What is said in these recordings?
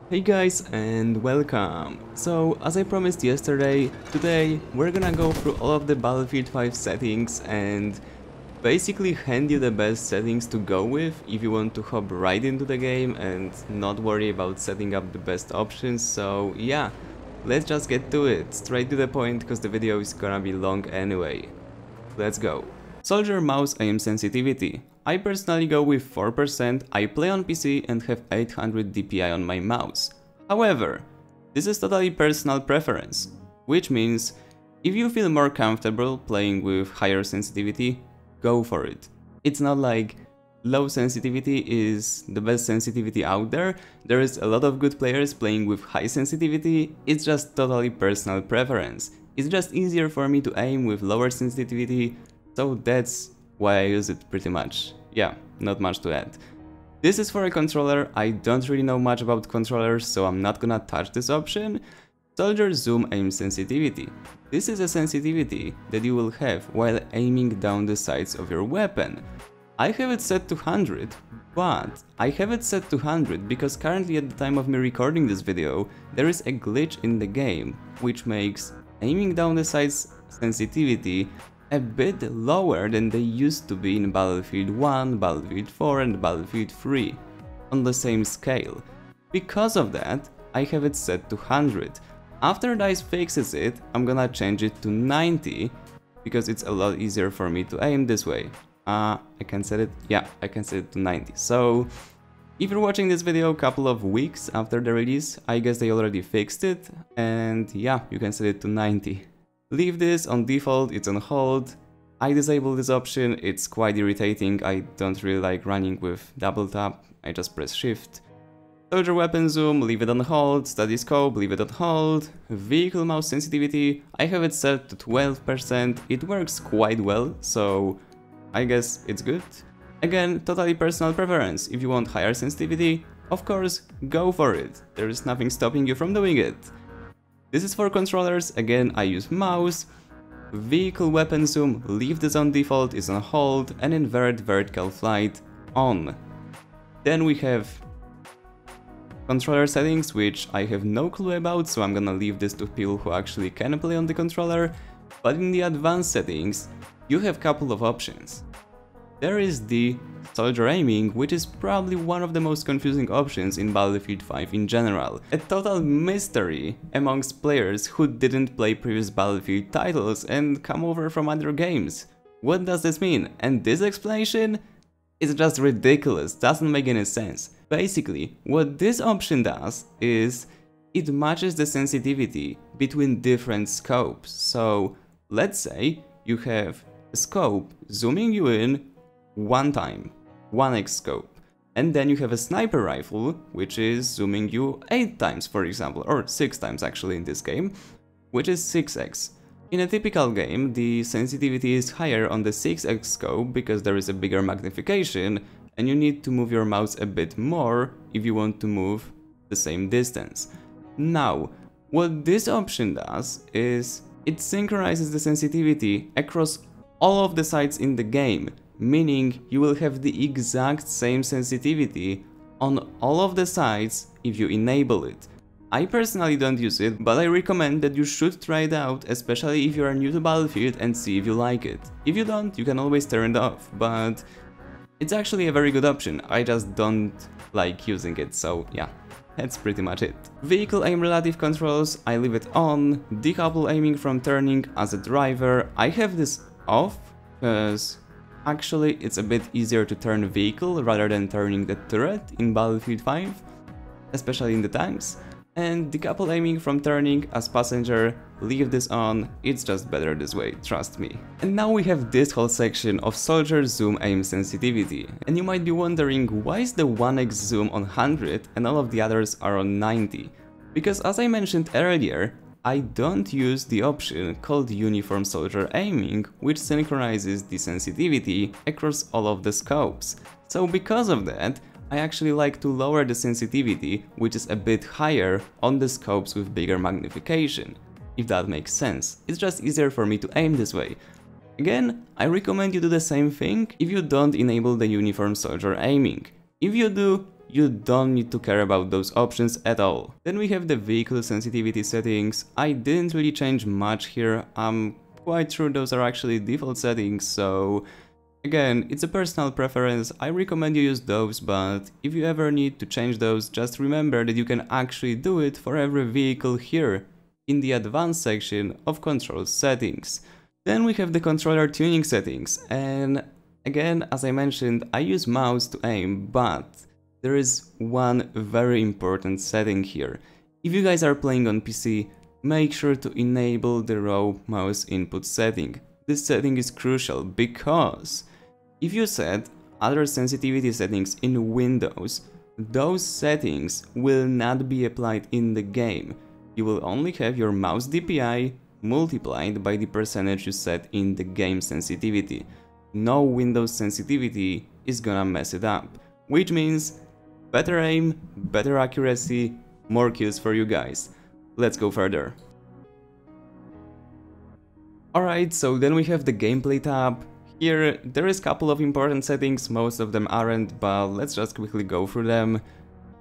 Hey guys and welcome! So, as I promised yesterday, today we're gonna go through all of the Battlefield 5 settings and basically hand you the best settings to go with if you want to hop right into the game and not worry about setting up the best options. So yeah, let's just get to it, straight to the point because the video is gonna be long anyway. Let's go. Soldier mouse aim sensitivity. I personally go with 4%, I play on PC and have 800 DPI on my mouse. However, this is totally personal preference, which means if you feel more comfortable playing with higher sensitivity, go for it. It's not like low sensitivity is the best sensitivity out there, there is a lot of good players playing with high sensitivity, it's just totally personal preference. It's just easier for me to aim with lower sensitivity, so that's why I use it pretty much. Yeah, not much to add. This is for a controller, I don't really know much about controllers, so I'm not gonna touch this option. Soldier zoom aim sensitivity. This is a sensitivity that you will have while aiming down the sights of your weapon. I have it set to 100, but I have it set to 100 because currently at the time of me recording this video, there is a glitch in the game, which makes aiming down the sights sensitivity a bit lower than they used to be in Battlefield 1, Battlefield 4 and Battlefield 3 on the same scale. Because of that, I have it set to 100. After DICE fixes it, I'm gonna change it to 90 because it's a lot easier for me to aim this way. I can set it, yeah, I can set it to 90. So if you're watching this video a couple of weeks after the release, I guess they already fixed it, and yeah, you can set it to 90. Leave this on default, it's on hold. I disable this option, it's quite irritating, I don't really like running with double tap, I just press shift. Soldier weapon zoom, leave it on hold, study scope, leave it on hold. Vehicle mouse sensitivity, I have it set to 12%, it works quite well, so I guess it's good. Again, totally personal preference, if you want higher sensitivity, of course, go for it, there is nothing stopping you from doing it. This is for controllers, again I use mouse. Vehicle weapon zoom, leave this on default, is on hold, and invert vertical flight on. Then we have controller settings, which I have no clue about, so I'm gonna leave this to people who actually can play on the controller. But in the advanced settings, you have a couple of options. There is the soldier aiming, which is probably one of the most confusing options in Battlefield 5 in general. A total mystery amongst players who didn't play previous Battlefield titles and come over from other games. What does this mean? And this explanation is just ridiculous, doesn't make any sense. Basically, what this option does is it matches the sensitivity between different scopes. So let's say you have a scope zooming you in one time, 1x scope, and then you have a sniper rifle which is zooming you 8 times, for example, or 6 times actually in this game, which is 6x. In a typical game, the sensitivity is higher on the 6x scope because there is a bigger magnification and you need to move your mouse a bit more if you want to move the same distance. Now, what this option does is it synchronizes the sensitivity across all of the sights in the game, meaning you will have the exact same sensitivity on all of the sides if you enable it. I personally don't use it, but I recommend that you should try it out, especially if you are new to Battlefield, and see if you like it. If you don't, you can always turn it off, but it's actually a very good option, I just don't like using it, so yeah, that's pretty much it. Vehicle aim relative controls, I leave it on. Decouple aiming from turning as a driver, I have this off, because actually it's a bit easier to turn a vehicle rather than turning the turret in Battlefield 5, especially in the tanks. And decouple aiming from turning as passenger, leave this on, it's just better this way, trust me. And now we have this whole section of soldier zoom aim sensitivity. And you might be wondering, why is the 1x zoom on 100 and all of the others are on 90? Because as I mentioned earlier, I don't use the option called uniform soldier aiming, which synchronizes the sensitivity across all of the scopes. So because of that, I actually like to lower the sensitivity, which is a bit higher on the scopes with bigger magnification, if that makes sense. It's just easier for me to aim this way. Again, I recommend you do the same thing if you don't enable the uniform soldier aiming. If you do, you don't need to care about those options at all. Then we have the vehicle sensitivity settings. I didn't really change much here, I'm quite sure those are actually default settings, so again, it's a personal preference, I recommend you use those, but if you ever need to change those, just remember that you can actually do it for every vehicle here in the advanced section of control settings. Then we have the controller tuning settings, and again, as I mentioned, I use mouse to aim, but there is one very important setting here. If you guys are playing on PC, make sure to enable the raw mouse input setting. This setting is crucial because if you set other sensitivity settings in Windows, those settings will not be applied in the game. You will only have your mouse DPI multiplied by the percentage you set in the game sensitivity. No Windows sensitivity is gonna mess it up, which means better aim, better accuracy, more kills for you guys. Let's go further. Alright, so then we have the gameplay tab. Here there is a couple of important settings, most of them aren't, but let's just quickly go through them.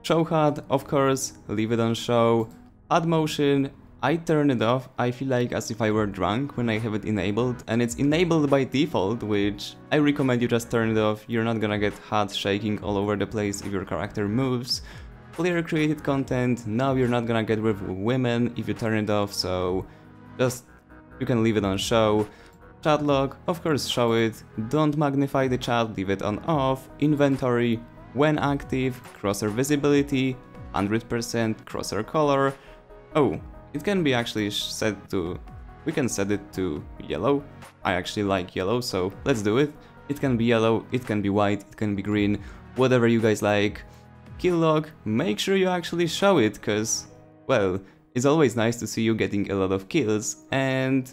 Show HUD, of course, leave it on show. HUD motion, I turn it off. I feel like as if I were drunk when I have it enabled, and it's enabled by default, which I recommend you just turn it off. You're not gonna get HUD shaking all over the place if your character moves. Clear created content, now you're not gonna get with women if you turn it off, so just you can leave it on show. Chat log, of course show it, don't magnify the chat, leave it on off. Inventory, when active, crosshair visibility, 100% crosshair color. Oh, it can be actually set to, we can set it to yellow. I actually like yellow, so let's do it. It can be yellow, it can be white, it can be green, whatever you guys like. Kill log, make sure you actually show it, cause, well, it's always nice to see you getting a lot of kills. And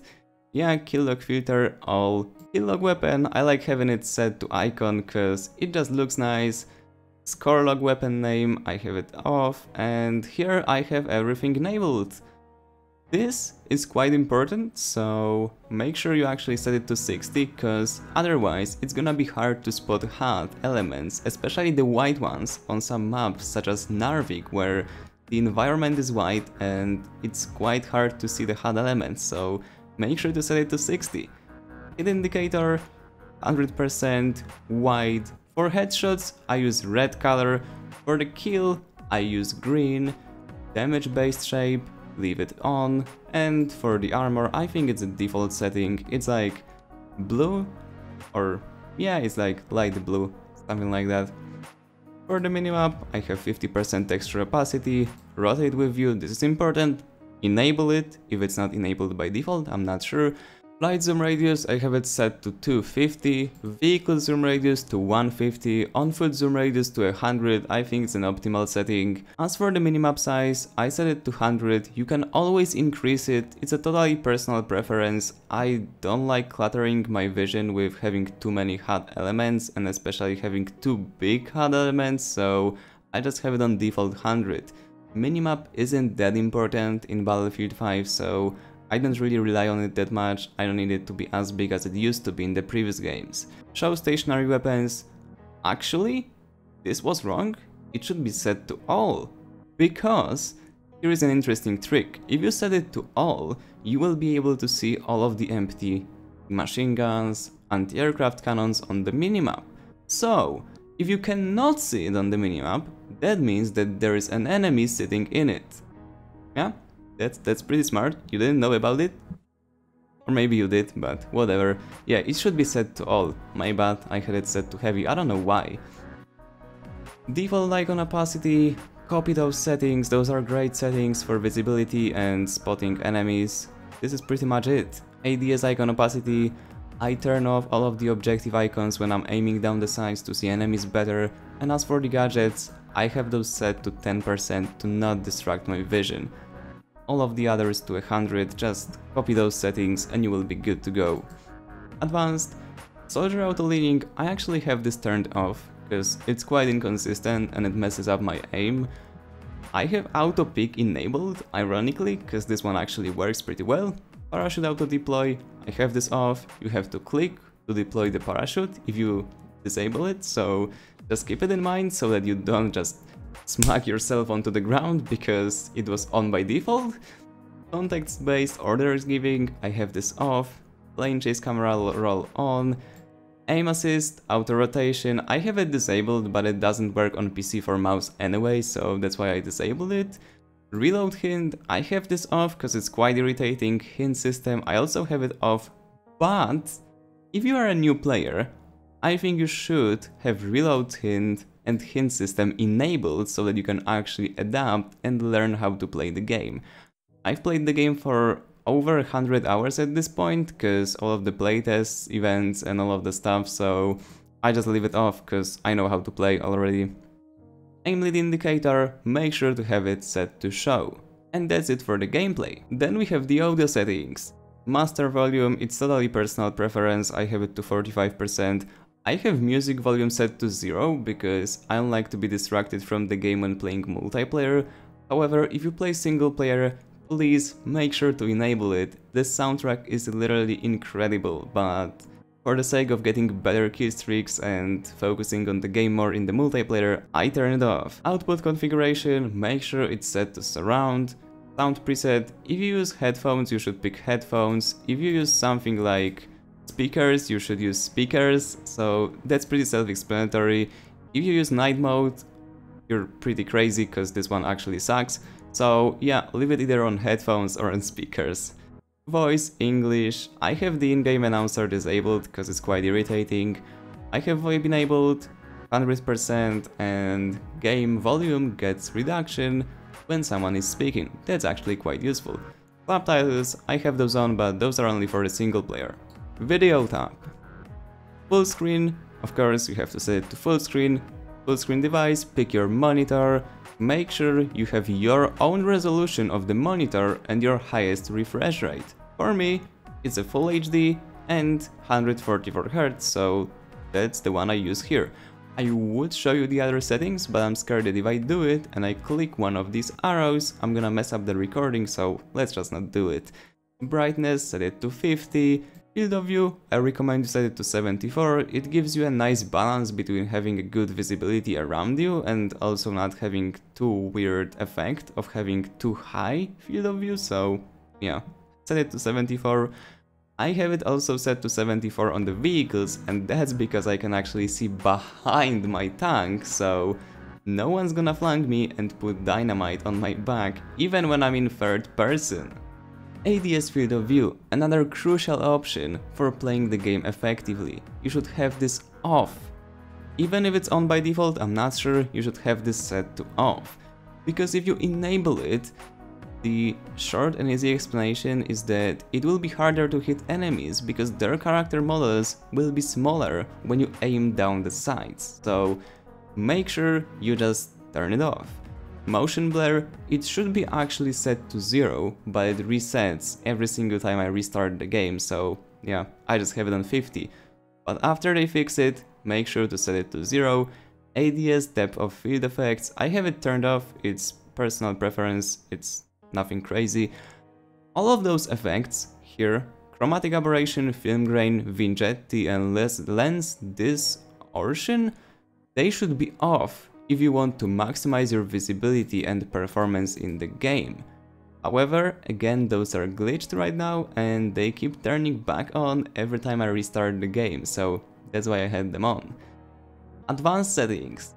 yeah, kill log filter, all. Kill log weapon, I like having it set to icon, cause it just looks nice. Score log weapon name, I have it off, and here I have everything enabled. This is quite important, so make sure you actually set it to 60, cause otherwise it's gonna be hard to spot HUD elements, especially the white ones on some maps such as Narvik, where the environment is white and it's quite hard to see the HUD elements, so make sure to set it to 60. Hit indicator, 100% white. For headshots I use red color, for the kill I use green. Damage based shape, leave it on, and for the armor I think it's a default setting, it's like blue, or yeah, it's like light blue, something like that. For the minimap I have 50% texture opacity, rotate with view, this is important, enable it, if it's not enabled by default, I'm not sure. Light zoom radius, I have it set to 250, vehicle zoom radius to 150, on-foot zoom radius to 100, I think it's an optimal setting. As for the minimap size, I set it to 100, you can always increase it, it's a totally personal preference. I don't like cluttering my vision with having too many HUD elements, and especially having too big HUD elements, so I just have it on default 100. Minimap isn't that important in Battlefield 5, so I don't really rely on it that much, I don't need it to be as big as it used to be in the previous games. Show stationary weapons. Actually, this was wrong, it should be set to all. Because here is an interesting trick, if you set it to all, you will be able to see all of the empty machine guns, anti-aircraft cannons on the minimap. So, if you cannot see it on the minimap, that means that there is an enemy sitting in it. Yeah? That's pretty smart, you didn't know about it? Or maybe you did, but whatever. Yeah, it should be set to all. My bad, I had it set to heavy, I don't know why. Default icon opacity, copy those settings, those are great settings for visibility and spotting enemies. This is pretty much it. ADS icon opacity, I turn off all of the objective icons when I'm aiming down the sights to see enemies better, and as for the gadgets, I have those set to 10% to not distract my vision. All of the others to 100, just copy those settings and you will be good to go. Advanced, soldier auto leaning, I actually have this turned off, because it's quite inconsistent and it messes up my aim. I have auto pick enabled, ironically, because this one actually works pretty well. Parachute auto deploy, I have this off, you have to click to deploy the parachute if you disable it, so Just keep it in mind so that you don't just smack yourself onto the ground because it was on by default. Context-based orders giving, I have this off. Plane chase camera roll on. Aim assist, auto rotation, I have it disabled, but it doesn't work on PC for mouse anyway, so that's why I disabled it. Reload hint, I have this off because it's quite irritating. Hint system, I also have it off, but if you are a new player, I think you should have reload hint and hint system enabled so that you can actually adapt and learn how to play the game. I've played the game for over 100 hours at this point, because all of the playtests, events and all of the stuff, so I just leave it off because I know how to play already. Aim lead indicator, make sure to have it set to show. And that's it for the gameplay. Then we have the audio settings. Master volume, it's totally personal preference, I have it to 45%. I have music volume set to 0 because I don't like to be distracted from the game when playing multiplayer. However, if you play single player, please make sure to enable it. The soundtrack is literally incredible, but for the sake of getting better killstreaks and focusing on the game more in the multiplayer, I turn it off. Output configuration, make sure it's set to surround. Sound preset, if you use headphones, you should pick headphones. If you use something like speakers, you should use speakers, so that's pretty self-explanatory. If you use night mode, you're pretty crazy because this one actually sucks. So yeah, leave it either on headphones or on speakers. Voice, English, I have the in-game announcer disabled because it's quite irritating. I have VoIP enabled 100% and game volume gets reduction when someone is speaking. That's actually quite useful. Subtitles, I have those on, but those are only for the single player. Video tab. Full screen, of course you have to set it to full screen. Full screen device, pick your monitor. Make sure you have your own resolution of the monitor and your highest refresh rate. For me, it's a full HD and 144Hz, so that's the one I use here. I would show you the other settings, but I'm scared that if I do it and I click one of these arrows, I'm gonna mess up the recording, so let's just not do it. Brightness, set it to 50. Field of view, I recommend you set it to 74, it gives you a nice balance between having a good visibility around you and also not having too weird effect of having too high field of view, so yeah, set it to 74. I have it also set to 74 on the vehicles, and that's because I can actually see behind my tank, so no one's gonna flank me and put dynamite on my back, even when I'm in third person. ADS field of view, another crucial option for playing the game effectively. You should have this off. Even if it's on by default, I'm not sure, you should have this set to off. Because if you enable it, the short and easy explanation is that it will be harder to hit enemies because their character models will be smaller when you aim down the sides. So make sure you just turn it off. Motion blur, it should be actually set to 0, but it resets every single time I restart the game, so yeah, I just have it on 50. But after they fix it, make sure to set it to 0. ADS depth of field effects, I have it turned off, it's personal preference, it's nothing crazy. All of those effects here, chromatic aberration, film grain, vignette and lens distortion, they should be off if you want to maximize your visibility and performance in the game. However, again, those are glitched right now and they keep turning back on every time I restart the game, so that's why I had them on. Advanced settings.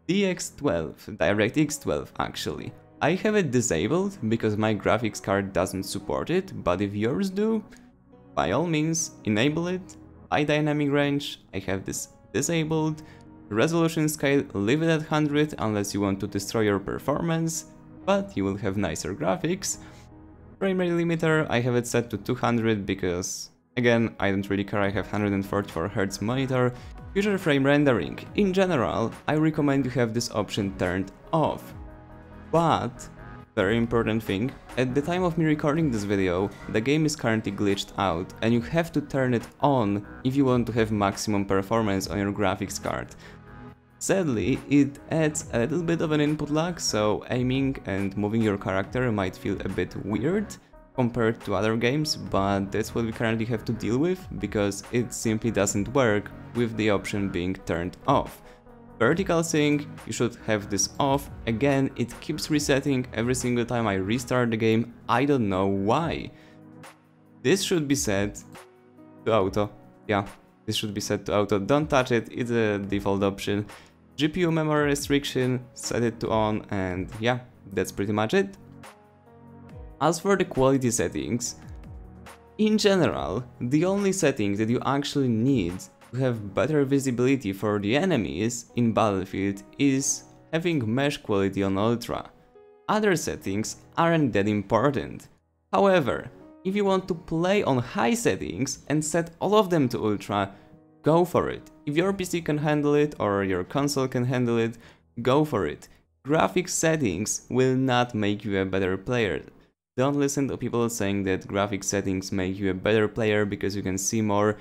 DX12, DirectX 12 actually. I have it disabled because my graphics card doesn't support it, but if yours do, by all means enable it. High dynamic range, I have this disabled. Resolution scale, leave it at 100 unless you want to destroy your performance, but you will have nicer graphics. Frame rate limiter, I have it set to 200 because, again, I don't really care, I have 144Hz monitor. Future frame rendering, in general, I recommend you have this option turned off. But, very important thing, at the time of me recording this video, the game is currently glitched out and you have to turn it on if you want to have maximum performance on your graphics card. Sadly, it adds a little bit of an input lag, so aiming and moving your character might feel a bit weird compared to other games, but that's what we currently have to deal with because it simply doesn't work with the option being turned off. vertical sync, you should have this off. Again, it keeps resetting every single time I restart the game. I don't know why. This should be set to auto. Yeah, this should be set to auto. Don't touch it, it's a default option. GPU memory restriction, set it to on, and yeah, that's pretty much it. As for the quality settings, in general, the only setting that you actually need to have better visibility for the enemies in Battlefield is having mesh quality on Ultra. Other settings aren't that important. However, if you want to play on high settings and set all of them to Ultra, go for it. If your PC can handle it or your console can handle it, go for it. Graphics settings will not make you a better player. Don't listen to people saying that graphics settings make you a better player because you can see more.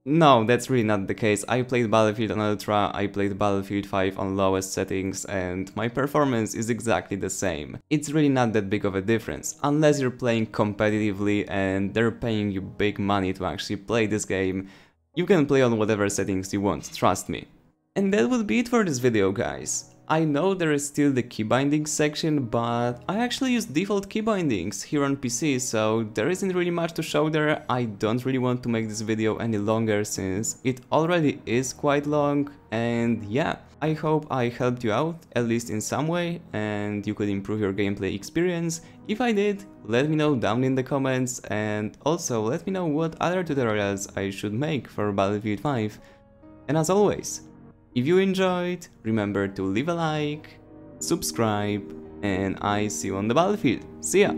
No, that's really not the case. I played Battlefield on Ultra, I played Battlefield 5 on lowest settings, and my performance is exactly the same. It's really not that big of a difference, unless you're playing competitively and they're paying you big money to actually play this game. You can play on whatever settings you want, trust me. And that would be it for this video, guys. I know there is still the key bindings section, but I actually use default key bindings here on PC, so there isn't really much to show there. I don't really want to make this video any longer since it already is quite long, and yeah, I hope I helped you out, at least in some way, and you could improve your gameplay experience. If I did, let me know down in the comments, and also let me know what other tutorials I should make for Battlefield 5. And as always, if you enjoyed, remember to leave a like, subscribe, and I see you on the battlefield. See ya!